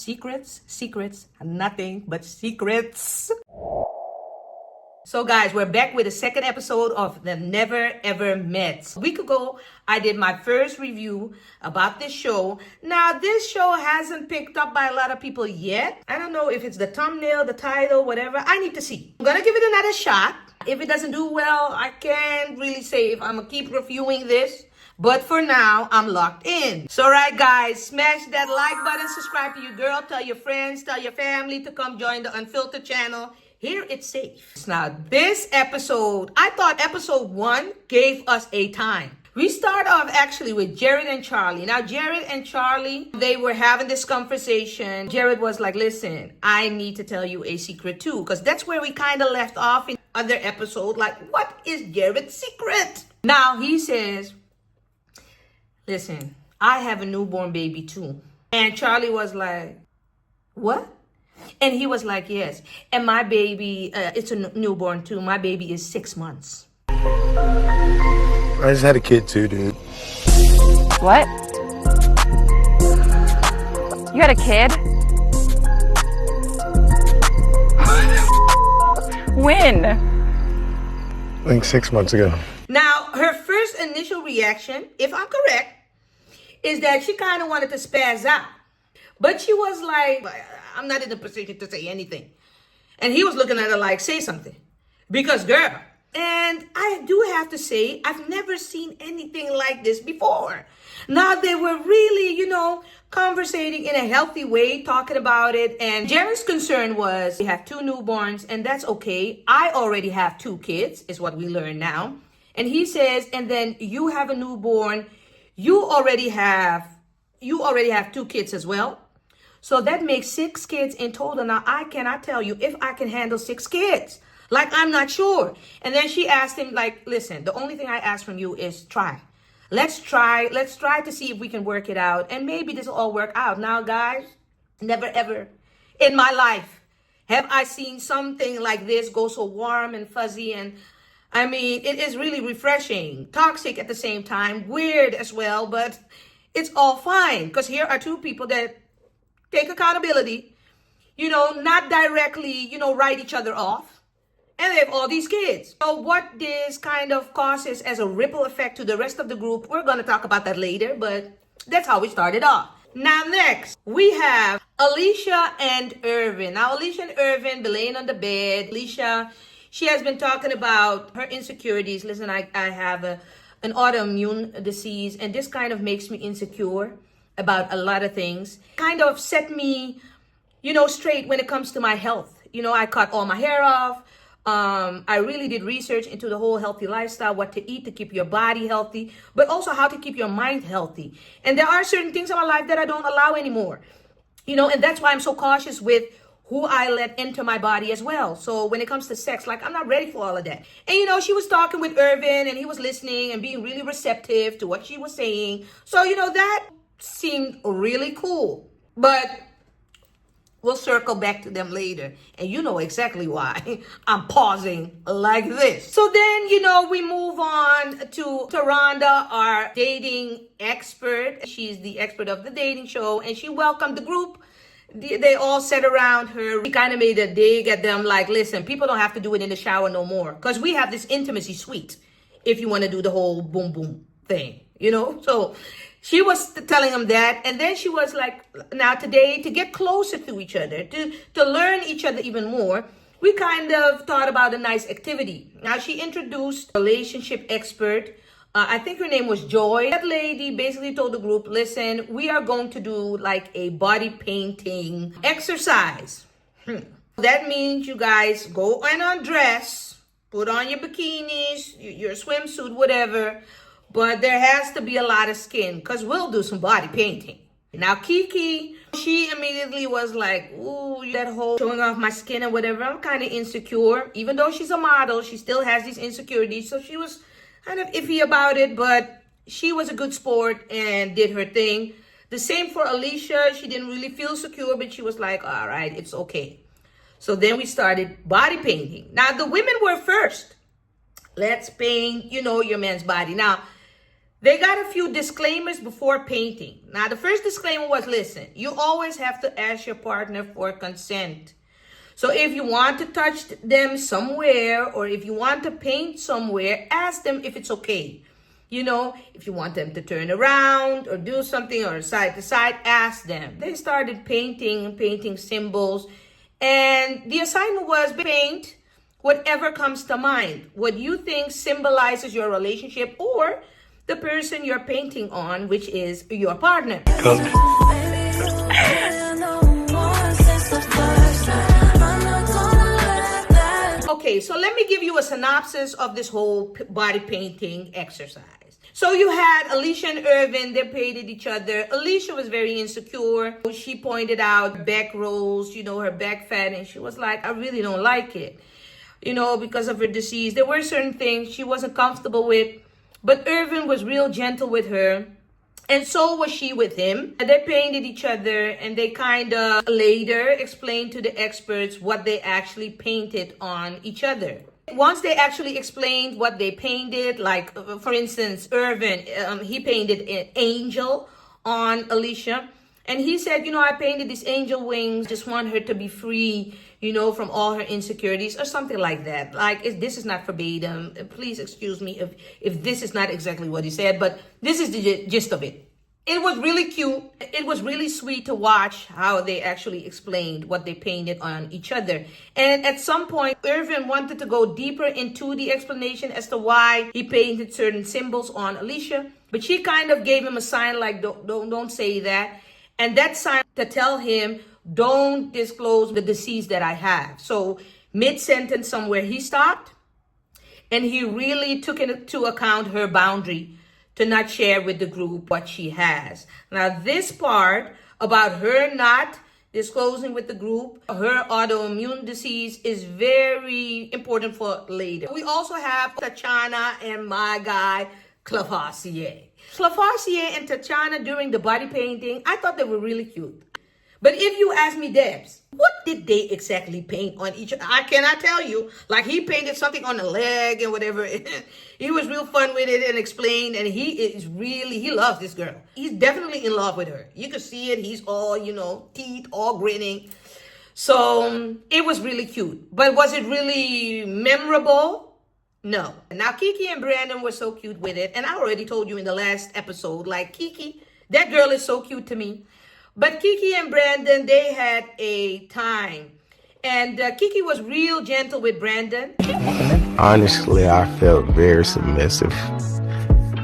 secrets, nothing but secrets. So guys, we're back with the second episode of The Never Ever Met. A week ago, I did my first review about this show. Now, this show hasn't picked up by a lot of people yet. I don't know if it's the thumbnail, the title, whatever. I need to see. I'm gonna give it another shot. If it doesn't do well, I can't really say if I'm gonna keep reviewing this. But for now, I'm locked in. So right guys, smash that like button, subscribe to your girl, tell your friends, tell your family to come join the Unfiltered channel. Here it's safe. Now this episode, I thought episode 1 gave us a time. We start off actually with Jared and Charlie. Now Jared and Charlie, they were having this conversation. Jared was like, listen, I need to tell you a secret too. Because that's where we kind of left off in other episode. Like, what is Jared's secret? Now he says, listen, I have a newborn baby too. And Charlie was like, what? And he was like, yes. And my baby, it's a newborn too. My baby is 6 months. I just had a kid too, dude. What? You had a kid? When? I think 6 months ago. Now, her first initial reaction, if I'm correct, is that she kind of wanted to spaz out. But she was like, I'm not in a position to say anything. And he was looking at her like, say something. Because girl. And I do have to say, I've never seen anything like this before. Now they were really, conversating in a healthy way, talking about it. And Jared's concern was, we have 2 newborns and that's okay. I already have 2 kids, is what we learn now. And he says, and then you have a newborn. You already have 2 kids as well. So that makes 6 kids in total. Now, I cannot tell you if I can handle 6 kids. Like, I'm not sure. And then she asked him, like, listen, the only thing I ask from you is try. Let's try to see if we can work it out. And maybe this will all work out. Now, guys, never ever in my life have I seen something like this go so warm and fuzzy. And I mean, it is really refreshing, toxic at the same time, weird as well, but it's all fine. Because here are 2 people that take accountability, not directly, write each other off. And they have all these kids. So what this kind of causes as a ripple effect to the rest of the group, we're going to talk about that later, but that's how we started off. Now next, we have Alicia and Irvin. Now Alicia and Irvin be laying on the bed. Alicia, she has been talking about her insecurities. Listen, I have an autoimmune disease, and this kind of makes me insecure about a lot of things. Kind of set me, straight when it comes to my health. I cut all my hair off. I really did research into the whole healthy lifestyle, what to eat to keep your body healthy, but also how to keep your mind healthy. And there are certain things in my life that I don't allow anymore, and that's why I'm so cautious with who I let into my body as well. So when it comes to sex, like, I'm not ready for all of that. And, she was talking with Irvin and he was listening and being really receptive to what she was saying. So, that seemed really cool. But we'll circle back to them later. And you know exactly why I'm pausing like this. So then, we move on to Rhonda, our dating expert. She's the expert of the dating show. And she welcomed the group. They all sat around her. We kind of made a dig at them like, listen, people don't have to do it in the shower no more. Because we have this intimacy suite if you want to do the whole boom boom thing, So she was telling them that. And then she was like, now today, to get closer to each other, to learn each other even more, we kind of thought about a nice activity. Now she introduced a relationship expert. I think her name was Joy. That lady basically told the group, listen, we are going to do like a body painting exercise. That means you guys go and undress, put on your bikinis, your swimsuit, whatever. But there has to be a lot of skin because we'll do some body painting. Now, Kiki, she immediately was like, ooh, that whole showing off my skin and whatever. I'm kind of insecure. Even though she's a model, she still has these insecurities. So she was kind of iffy about it, but she was a good sport and did her thing. The same for Alicia. She didn't really feel secure, but she was like, all right, it's okay. So then we started body painting. Now, the women were first. Let's paint, your man's body. Now, They got a few disclaimers before painting. Now, the first disclaimer was, listen, you always have to ask your partner for consent. So if you want to touch them somewhere, or if you want to paint somewhere, ask them if it's okay. You know, if you want them to turn around or do something or side to side, ask them. They started painting symbols. And the assignment was paint whatever comes to mind. What you think symbolizes your relationship or the person you're painting on, which is your partner. Okay, so let me give you a synopsis of this whole body painting exercise. So you had Alicia and Irvin, they painted each other. Alicia was very insecure. She pointed out back rolls, you know, her back fat, and she was like, I really don't like it, you know, because of her disease. There were certain things she wasn't comfortable with, but Irvin was real gentle with her. And so was she with him. They painted each other, and they kind of later explained to the experts what they actually painted on each other. Once they actually explained what they painted, like for instance, Irvin, he painted an angel on Alicia. And he said, you know, I painted these angel wings, just want her to be free, you know, from all her insecurities or something like that. Like, this is not verbatim. Please excuse me if this is not exactly what he said, but this is the gist of it. It was really cute. It was really sweet to watch how they actually explained what they painted on each other. And at some point, Irvin wanted to go deeper into the explanation as to why he painted certain symbols on Alicia, but she kind of gave him a sign like, don't say that. And that sign to tell him, don't disclose the disease that I have. So mid-sentence somewhere, he stopped, and he really took into account her boundary to not share with the group what she has. Now, this part about her not disclosing with the group her autoimmune disease is very important for later. We also have Tatiana and my guy, Clavassier. Clavassier and Tatiana during the body painting, I thought they were really cute. But if you ask me, Debs, what did they exactly paint on each other? I cannot tell you. Like, he painted something on the leg and whatever. He was real fun with it and explained. And he loves this girl. He's definitely in love with her. You could see it. He's all, you know, teeth, all grinning. So it was really cute. But was it really memorable? No. Now, Kiki and Brandon were so cute with it. And I already told you in the last episode, like, Kiki, that girl is so cute to me. But Kiki and Brandon, they had a time. And Kiki was real gentle with Brandon. Honestly, I felt very submissive.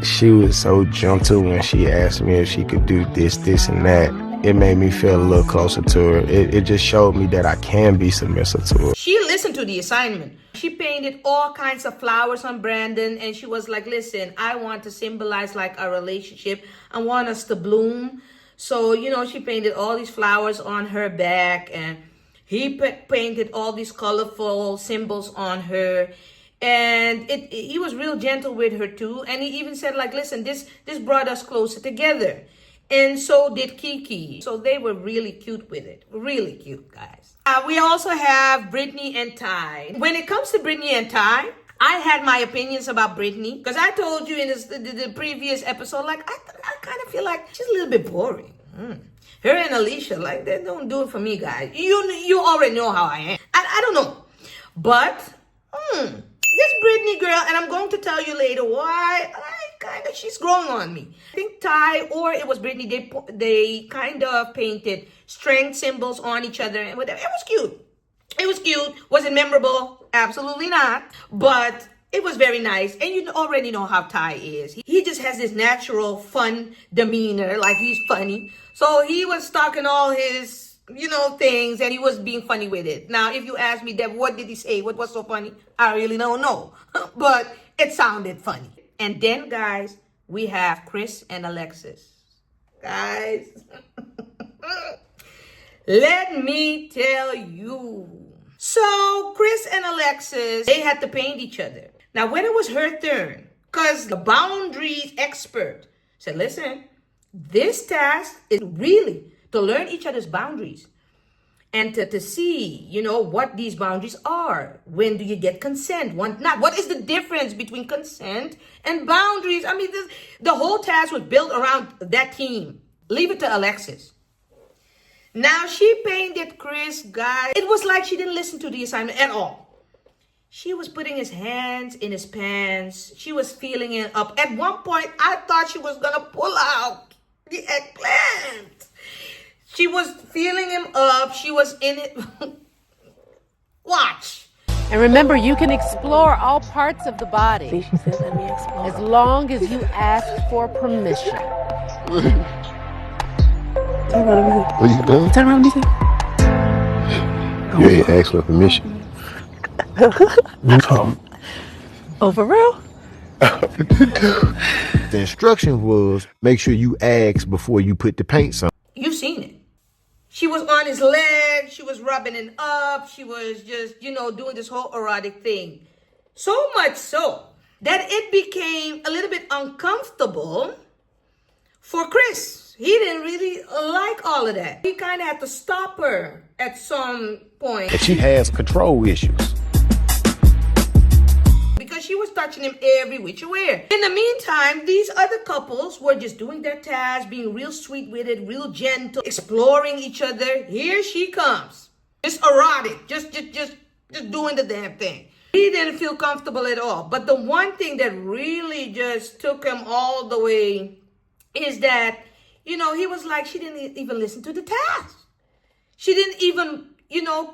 She was so gentle when she asked me if she could do this, and that. It made me feel a little closer to her. It just showed me that I can be submissive to her. She listened to the assignment. She painted all kinds of flowers on Brandon, and she was like, listen, I want to symbolize like our relationship. I want us to bloom. So, you know, she painted all these flowers on her back, and he painted all these colorful symbols on her. And he was real gentle with her too. And he even said, like, listen, this brought us closer together. And so did Kiki. So they were really cute with it. Really cute, guys. We also have Brittany and Ty. When it comes to Brittany and Ty, I had my opinions about Brittany, because I told you in the previous episode, like, I kind of feel like she's a little bit boring. Her and Alicia, like, they don't do it for me, guys. You already know how I am. I don't know. But, this Brittany girl, and I'm going to tell you later why she's growing on me. I think Ty, or it was Brittany, they kind of painted strength symbols on each other and whatever. It was cute. It was cute. Was it memorable? Absolutely not. But it was very nice. And you already know how Ty is. He just has this natural, fun demeanor. Like, he's funny. So he was talking all his, you know, things. And he was being funny with it. Now, if you ask me, Deb, what did he say? What was so funny? I really don't know. But it sounded funny. And then, guys, we have Chris and Alexis. Guys. Let me tell you. So Chris and Alexis, they had to paint each other. Now, when it was her turn, because the boundaries expert said, listen, this task is really to learn each other's boundaries. and to see, what these boundaries are. When do you get consent? When not? What is the difference between consent and boundaries? I mean, the whole task was built around that team. Leave it to Alexis. Now, she painted Chris, guys. It was like she didn't listen to the assignment at all. She was putting his hands in his pants. She was feeling it up. At one point, I thought she was going to pull out the eggplant. She was feeling him up. She was in it. Watch. And remember, you can explore all parts of the body. See, she said, let me explore. As long as you ask for permission. Turn around, let me see. What you doing? Turn around, let me see. You ain't asked for permission. Oh, for real? The instruction was make sure you ask before you put the paint on. You've seen it. She was on his leg. She was rubbing it up. She was just, doing this whole erotic thing. So much so that it became a little bit uncomfortable for Chris. He didn't really like all of that. He kind of had to stop her at some point. And she has control issues. Because she was touching him every which way. In the meantime, these other couples were just doing their tasks, being real sweet with it, real gentle, exploring each other. Here she comes. Just erotic, just doing the damn thing. He didn't feel comfortable at all. But the one thing that really just took him all the way is that, he was like, she didn't even listen to the task. She didn't even,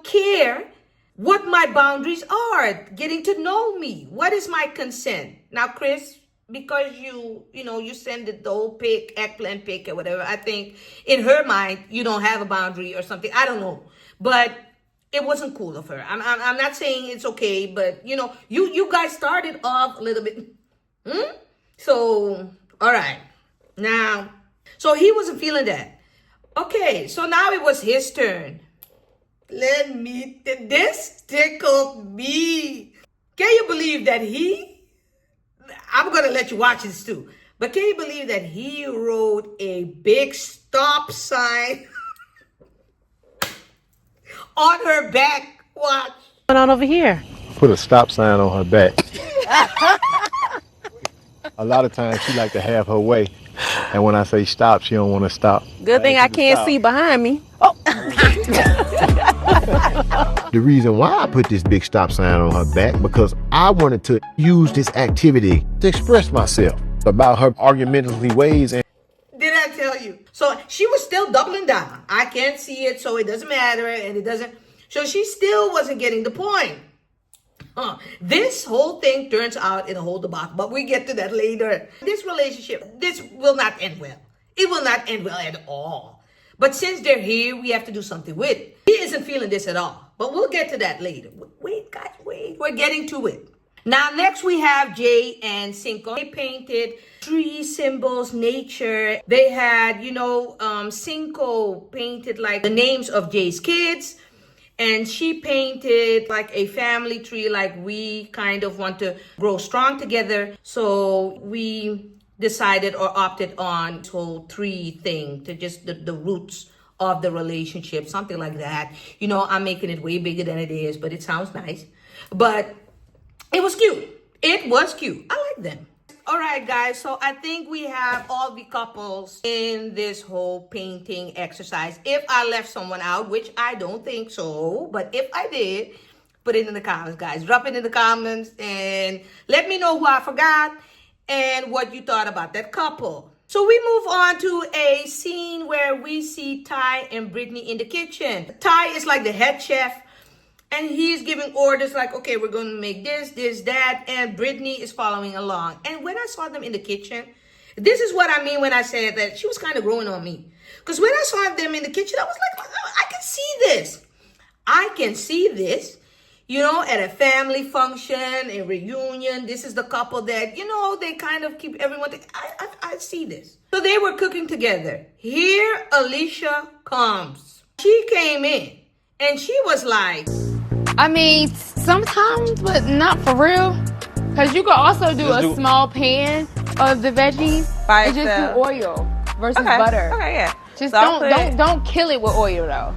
care what my boundaries are, getting to know me. What is my consent? Now, Chris, because you send it the whole pic, eggplant pic or whatever, I think in her mind, you don't have a boundary or something. I don't know. But it wasn't cool of her. I'm not saying it's okay, but, you guys started off a little bit. So, all right. Now, so he wasn't feeling that. Okay, so now it was his turn. This tickled me. Can you believe that I'm going to let you watch this too, but can you believe that he wrote a big stop sign on her back? Watch. What's going on over here? Put a stop sign on her back. A lot of times she like to have her way. And when I say stop, she don't want to stop. Good thing I can't see behind me. Oh. The reason why I put this big stop sign on her back, because I wanted to use this activity to express myself about her argumentative ways. And did I tell you? So she was still doubling down. I can't see it, so it doesn't matter, and it doesn't. So she still wasn't getting the point. This whole thing turns out in a whole debacle, but we get to that later. This relationship, this will not end well. It will not end well at all. But since they're here, we have to do something with it. He isn't feeling this at all, but we'll get to that later. Wait, guys, wait. We're getting to it. Now, next we have Jay and Cinco. They painted tree symbols, nature. They had, Cinco painted like the names of Jay's kids. And she painted like a family tree, like we kind of want to grow strong together. So we decided or opted on this whole tree thing to just the roots of the relationship, something like that. I'm making it way bigger than it is, but it sounds nice. But it was cute. It was cute. I like them. All right, guys, so I think we have all the couples in this whole painting exercise. If I left someone out, which I don't think so, but if I did, put it in the comments, guys. Drop it in the comments and let me know who I forgot and what you thought about that couple. So we move on to a scene where we see Ty and Brittany in the kitchen. Ty is like the head chef. And he's giving orders like, okay, we're going to make this, that. And Brittany is following along. And when I saw them in the kitchen, this is what I mean when I said that she was kind of growing on me. Because when I saw them in the kitchen, I was like, oh, I can see this. I can see this, at a family function, a reunion. This is the couple that, they kind of keep everyone. I see this. So they were cooking together. Here, Alicia comes. She came in and she was like, I mean, sometimes, but not for real. Because you could also do a small pan of the veggies and just do oil versus butter. Okay, yeah. Just So don't kill it with oil though.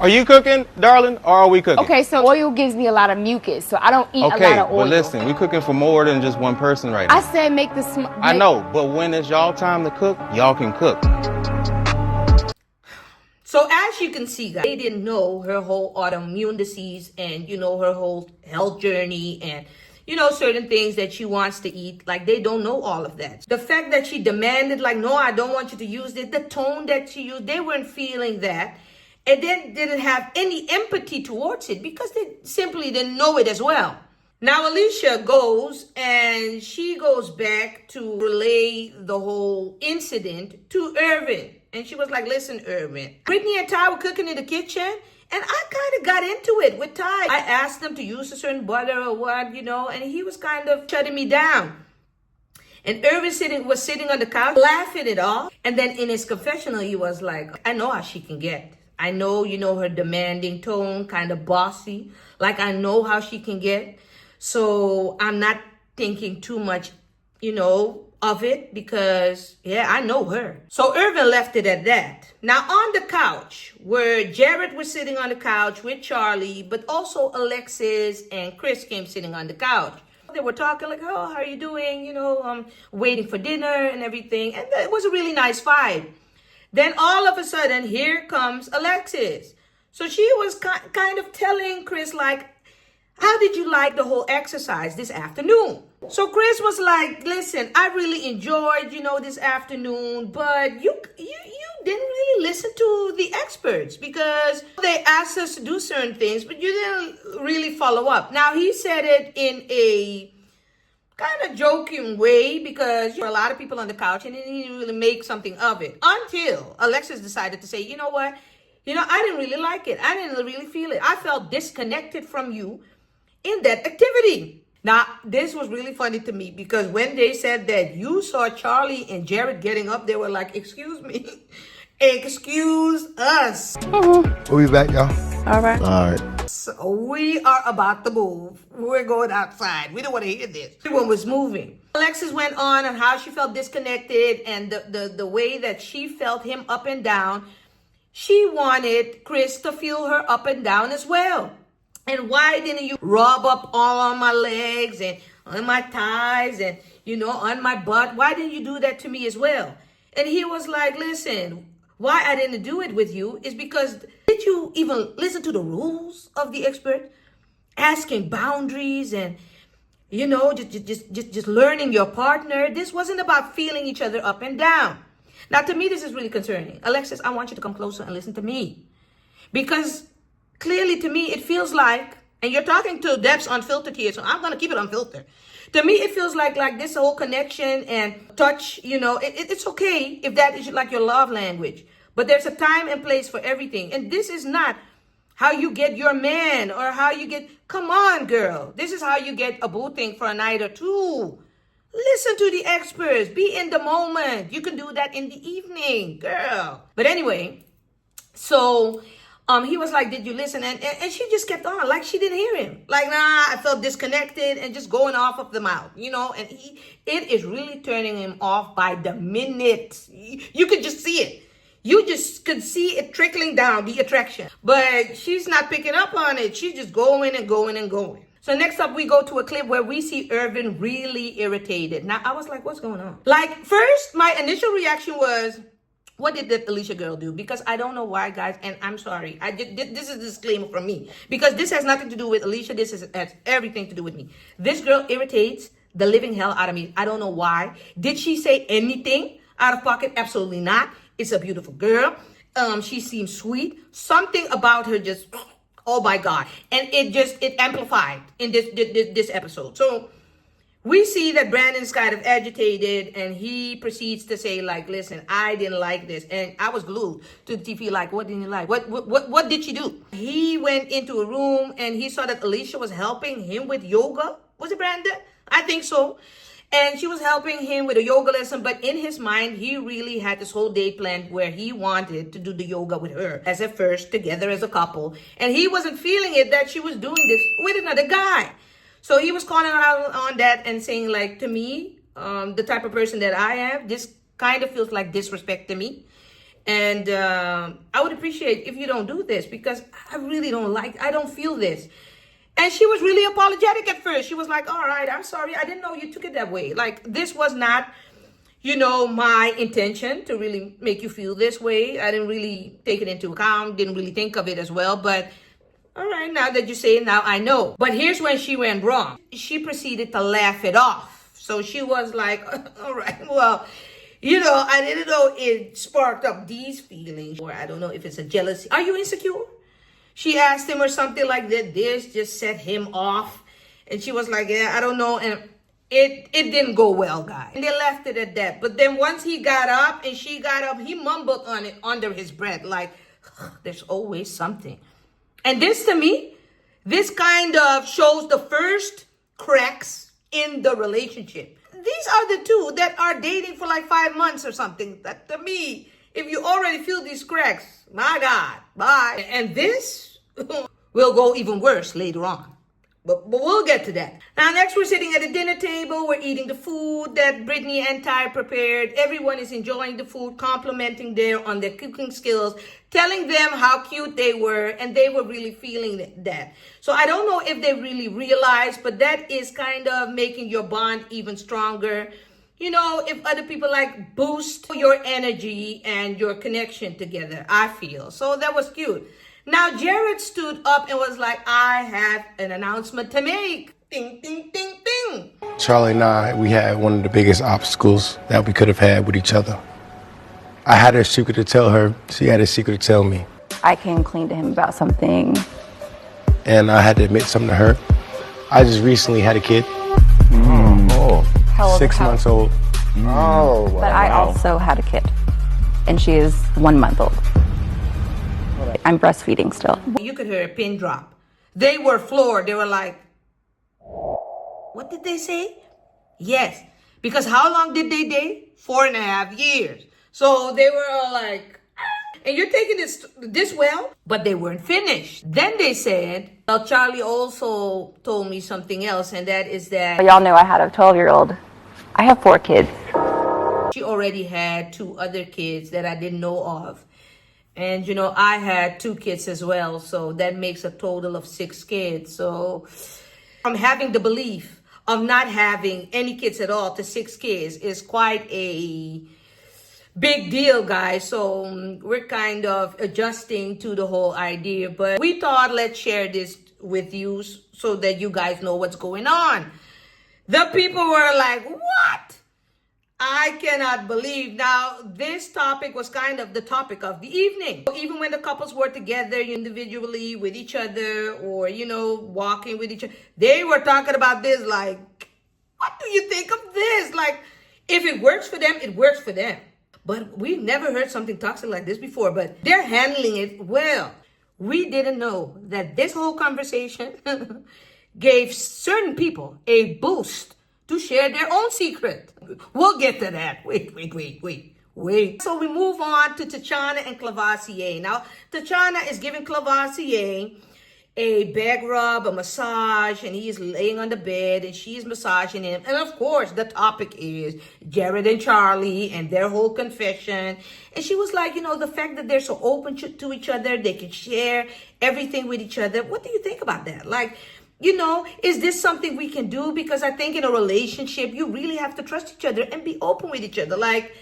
Are you cooking, darling, or are we cooking? Okay, so oil gives me a lot of mucus, so I don't eat a lot of oil. But listen, we cooking for more than just one person right now. I said make the I know, but when it's y'all time to cook, y'all can cook. So as you can see, guys, they didn't know her whole autoimmune disease and, you know, her whole health journey and, you know, certain things that she wants to eat. Like, they don't know all of that. The fact that she demanded, like, no, I don't want you to use this. The tone that she used, they weren't feeling that. And then didn't have any empathy towards it because they simply didn't know it as well. Now, Alicia goes and she goes back to relay the whole incident to Irvin. And she was like, listen, Irvin, Brittany and Ty were cooking in the kitchen. And I kind of got into it with Ty. I asked him to use a certain butter or what, you know, and he was kind of shutting me down. And Irvin was sitting on the couch, laughing it off. And then in his confessional, he was like, I know how she can get. I know, you know, her demanding tone, kind of bossy. Like, I know how she can get. So I'm not thinking too much, you know, of it because, yeah, I know her. So Irvin left it at that. Now, on the couch, where Jared was sitting on the couch with Charlie, but also Alexis and Chris came sitting on the couch. They were talking like, oh, how are you doing? You know, waiting for dinner and everything. And it was a really nice vibe. Then all of a sudden, here comes Alexis. So she was kind of telling Chris, like, how did you like the whole exercise this afternoon? So Chris was like, listen, I really enjoyed, you know, this afternoon, but you didn't really listen to the experts because they asked us to do certain things, but you didn't really follow up. Now, he said it in a kind of joking way because there were a lot of people on the couch and he didn't really make something of it until Alexis decided to say, you know what? You know, I didn't really like it. I didn't really feel it. I felt disconnected from you in that activity. Now, this was really funny to me because when they said that you saw Charlie and Jared getting up, they were like, excuse me, excuse us. We'll be back, y'all. All right. All right. So we are about to move. We're going outside. We don't want to hear this. Everyone was moving. Alexis went on how she felt disconnected and the way that she felt him up and down. She wanted Chris to feel her up and down as well. And why didn't you rub up all on my legs and on my thighs and, you know, on my butt? Why didn't you do that to me as well? And he was like, listen, why I didn't do it with you is because did you even listen to the rules of the expert? Asking boundaries and, you know, just learning your partner. This wasn't about feeling each other up and down. Now, to me, this is really concerning. Alexis, I want you to come closer and listen to me. Because clearly, to me, it feels like, and you're talking to Debs Unfiltered here, so I'm going to keep it unfiltered. To me, it feels like this whole connection and touch, you know, it's okay if that is like your love language. But there's a time and place for everything. And this is not how you get your man or how you get, come on, girl. This is how you get a boo thing for a night or two. Listen to the experts. Be in the moment. You can do that in the evening, girl. But anyway, so he was like, did you listen? And she just kept on like she didn't hear him. Like, nah, I felt disconnected and just going off of the mouth, you know. And it is really turning him off by the minute. You could just see it. You just could see it trickling down, the attraction. But she's not picking up on it. She's just going and going and going. So next up, we go to a clip where we see Irvin really irritated. Now, I was like, what's going on? Like, first, my initial reaction was, what did that Alicia girl do? Because I don't know why, guys, and I'm sorry. This is a disclaimer from me. Because this has nothing to do with Alicia. This has everything to do with me. This girl irritates the living hell out of me. I don't know why. Did she say anything out of pocket? Absolutely not. It's a beautiful girl. She seems sweet. Something about her just, oh my God. And it amplified in this episode. So we see that Brandon's kind of agitated and he proceeds to say like, listen, I didn't like this. And I was glued to the TV like, what didn't you like? What did she do? He went into a room and he saw that Alicia was helping him with yoga. Was it Brandon? I think so. And she was helping him with a yoga lesson. But in his mind, he really had this whole day planned where he wanted to do the yoga with her as a first, together as a couple. And he wasn't feeling it that she was doing this with another guy. So he was calling out on that and saying like, to me, the type of person that I am, this kind of feels like disrespect to me. And I would appreciate if you don't do this because I really I don't feel this. And she was really apologetic at first. She was like, all right, I'm sorry. I didn't know you took it that way. Like, this was not, my intention to really make you feel this way. I didn't really take it into account, didn't really think of it as well. But all right, now that you say it, now I know. But here's when she went wrong. She proceeded to laugh it off. So she was like, all right, well, I didn't know it sparked up these feelings. Or I don't know if it's a jealousy. Are you insecure? She asked him or something like that. This just set him off. And she was like, yeah, I don't know. And it didn't go well, guys. And they left it at that. But then once he got up and she got up, he mumbled on it under his breath. Like, there's always something. And this, to me, this kind of shows the first cracks in the relationship. These are the two that are dating for like 5 months or something. That, to me, if you already feel these cracks, my God, bye. And this will go even worse later on. But we'll get to that. Now, next we're sitting at a dinner table. We're eating the food that Brittany and Ty prepared. Everyone is enjoying the food, complimenting them on their cooking skills, telling them how cute they were, and they were really feeling that. So I don't know if they really realized, but that is kind of making your bond even stronger. If other people like boost your energy and your connection together, I feel. So that was cute. Now, Jared stood up and was like, I have an announcement to make. Ding, ding, ding, ding. Charlie and I, we had one of the biggest obstacles that we could have had with each other. I had a secret to tell her. She had a secret to tell me. I came clean to him about something. And I had to admit something to her. I just recently had a kid. How old? 6 months old. Oh, wow. But I also had a kid. And she is 1 month old. I'm breastfeeding still. You could hear a pin drop. They were floored. They were like, what did they say? Yes. Because how long did they date? 4.5 years. So they were all like, and you're taking this well? But they weren't finished. Then they said, well, Charlie also told me something else, and that is that Y'all know I had a 12-year-old. I have 4 kids. she already had 2 other kids that I didn't know of. And, I had 2 kids as well. So that makes a total of 6 kids. So from having the belief of not having any kids at all to 6 kids is quite a big deal, guys. So we're kind of adjusting to the whole idea. But we thought, let's share this with you so that you guys know what's going on. The people were like, what? I cannot believe. Now, this topic was kind of the topic of the evening. Even when the couples were together individually with each other or, walking with each other, they were talking about this like, what do you think of this? Like, if it works for them, it works for them. But we've never heard something toxic like this before, but they're handling it well. We didn't know that this whole conversation gave certain people a boost to share their own secret. We'll get to that. Wait. So we move on to Tachana and Clavassier. Now, Tachana is giving Clavassier a back rub, a massage, and he's laying on the bed and she's massaging him. And of course, the topic is Jared and Charlie and their whole confession. And she was like, the fact that they're so open to each other, they can share everything with each other. What do you think about that? Like, is this something we can do? Because I think in a relationship, you really have to trust each other and be open with each other. Like,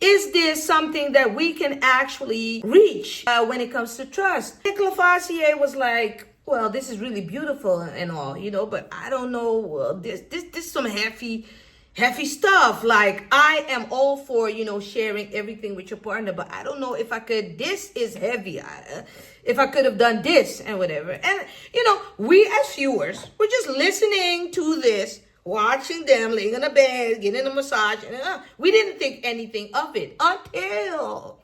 is this something that we can actually reach when it comes to trust? Nicolas Fassier was like, well, this is really beautiful and all, but I don't know. This is some heavy stuff. Like, I am all for, sharing everything with your partner, but I don't know if I could. This is heavy. If I could have done this and whatever. And, we as viewers, we're just listening to this, watching them laying on the bed, getting a massage. And we didn't think anything of it until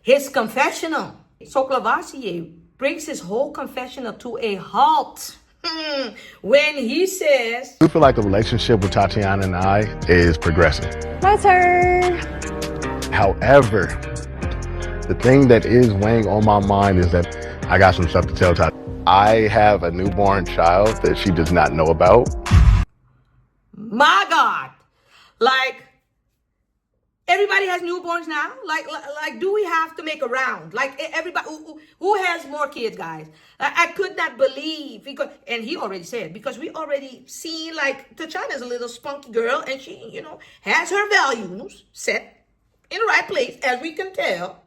his confessional. So Clavassier brings his whole confessional to a halt when he says, I feel like the relationship with Tatiana and I is progressing. My turn. However, the thing that is weighing on my mind is that I got some stuff to tell Tatiana. I have a newborn child that she does not know about. My God. Like, everybody has newborns now. Like, do we have to make a round? Like, everybody who has more kids, guys? I could not believe, because, and he already said, because we already seen, like, Tachana is a little spunky girl, and she, you know, has her values set in the right place, as we can tell.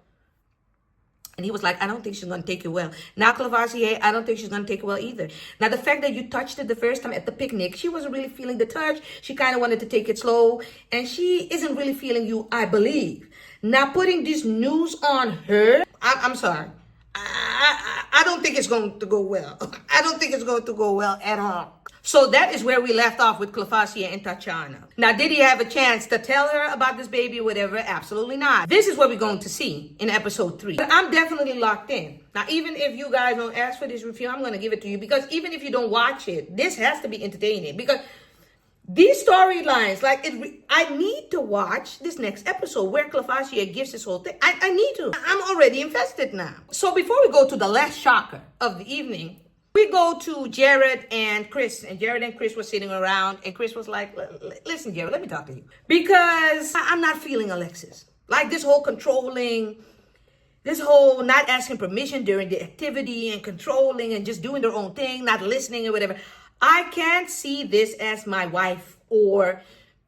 And he was like, I don't think she's going to take it well. Now, Clavassier, I don't think she's going to take it well either. Now, the fact that you touched it the first time at the picnic, she wasn't really feeling the touch. She kind of wanted to take it slow. And she isn't really feeling you, I believe. Now, putting this news on her, I'm sorry. I don't think it's going to go well. I don't think it's going to go well at all. So that is where we left off with Clavassier and Tachana. Now, did he have a chance to tell her about this baby or whatever? Absolutely not. This is what we're going to see in episode 3. But I'm definitely locked in. Now, even if you guys don't ask for this review, I'm going to give it to you, because even if you don't watch it, this has to be entertaining, because these storylines, like, I need to watch this next episode where Clavassier gives this whole thing. I need to. I'm already invested now. So before we go to the last shocker of the evening, we go to Jared and Chris. And Jared and Chris were sitting around, and Chris was like, listen, Jared, let me talk to you, because I'm not feeling Alexis. Like, this whole controlling, this whole not asking permission during the activity and controlling and just doing their own thing, not listening or whatever. I can't see this as my wife or,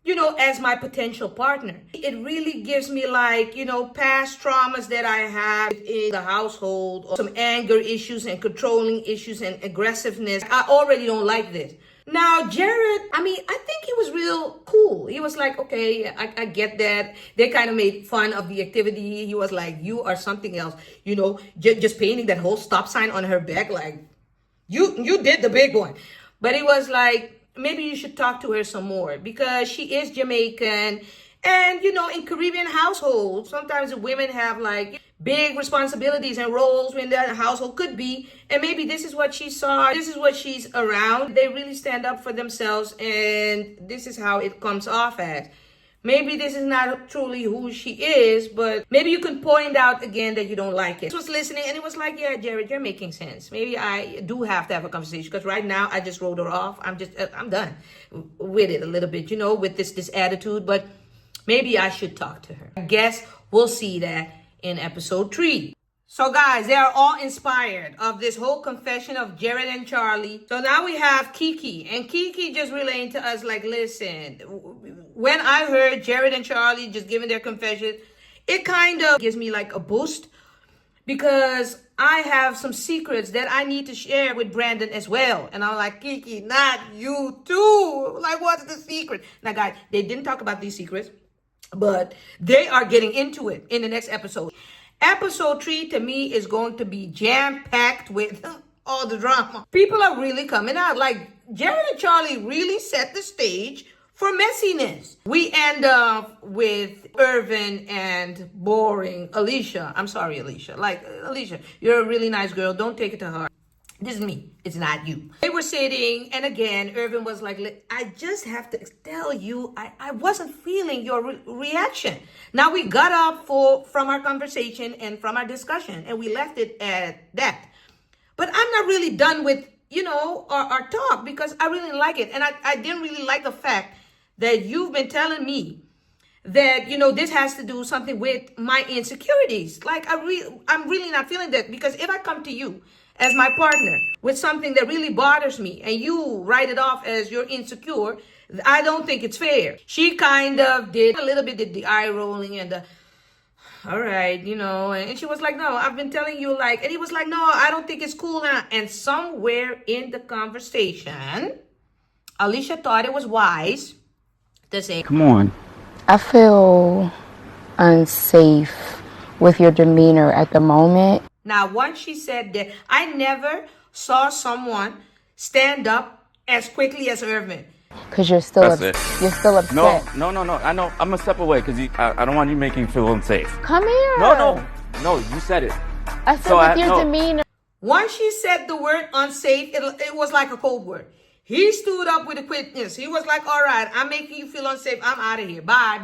you know, as my potential partner. It really gives me, like, you know, past traumas that I have in the household, or some anger issues and controlling issues and aggressiveness. I already don't like this. Now, Jared, I mean, I think he was real cool. He was like, okay, I get that. They kind of made fun of the activity. He was like, you are something else, you know, just painting that whole stop sign on her back. Like, you did the big one. But he was like, maybe you should talk to her some more, because she is Jamaican. And, you know, in Caribbean households, sometimes the women have, like, big responsibilities and roles in that household, could be. And maybe this is what she saw. This is what she's around. They really stand up for themselves. And this is how it comes off as. Maybe this is not truly who she is, but maybe you can point out again that you don't like it. He was listening, and it was like, yeah, Jared, you're making sense. Maybe I do have to have a conversation, because right now I just wrote her off. I'm done with it a little bit, you know, with this attitude. But maybe I should talk to her. I guess we'll see that in episode 3. So guys, they are all inspired of this whole confession of Jared and Charlie. So now we have Kiki, and Kiki just relaying to us, like, listen, when I heard Jared and Charlie just giving their confession, it kind of gives me like a boost, because I have some secrets that I need to share with Brandon as well. And I'm like, Kiki, not you too. Like, what's the secret? Now guys, they didn't talk about these secrets, but they are getting into it in the next episode. Episode 3 to me is going to be jam-packed with all the drama. People are really coming out. Like, Jared and Charlie really set the stage for messiness. We end up with Irvin and boring Alicia. I'm sorry, Alicia. Like, Alicia, you're a really nice girl. Don't take it to heart. This is me. It's not you. They were sitting, and again, Irvin was like, I just have to tell you, I wasn't feeling your reaction. Now, we got up from our conversation and from our discussion, and we left it at that. But I'm not really done with, you know, our talk, because I really like it. And I didn't really like the fact that you've been telling me that, you know, this has to do something with my insecurities. Like, I'm really not feeling that, because if I come to you as my partner with something that really bothers me, and you write it off as you're insecure, I don't think it's fair. She kind of did a little bit of the eye rolling and the, all right, you know, and she was like, no, I've been telling you, like, and he was like, no, I don't think it's cool. And somewhere in the conversation, Alicia thought it was wise to say, come on. I feel unsafe with your demeanor at the moment. Now, once she said that, I never saw someone stand up as quickly as Irvin. Because you're still upset. No. I know. I'm gonna step away, because I don't want you making you feel unsafe. Come here. No. You said it. I said so with your demeanor. Once she said the word unsafe, it was like a code word. He stood up with a quickness. He was like, all right, I'm making you feel unsafe. I'm out of here. Bye.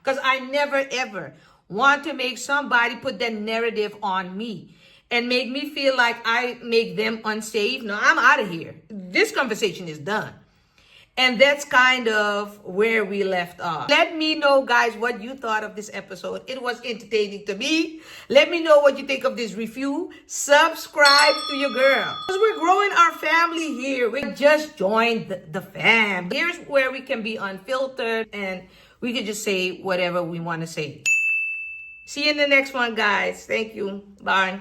Because I never, ever want to make somebody put that narrative on me and make me feel like I make them unsafe. No, I'm out of here. This conversation is done. And that's kind of where we left off. Let me know, guys, what you thought of this episode. It was entertaining to me. Let me know what you think of this review. Subscribe to your girl. Because we're growing our family here. We just joined the fam. Here's where we can be unfiltered and we can just say whatever we want to say. See you in the next one, guys. Thank you. Bye.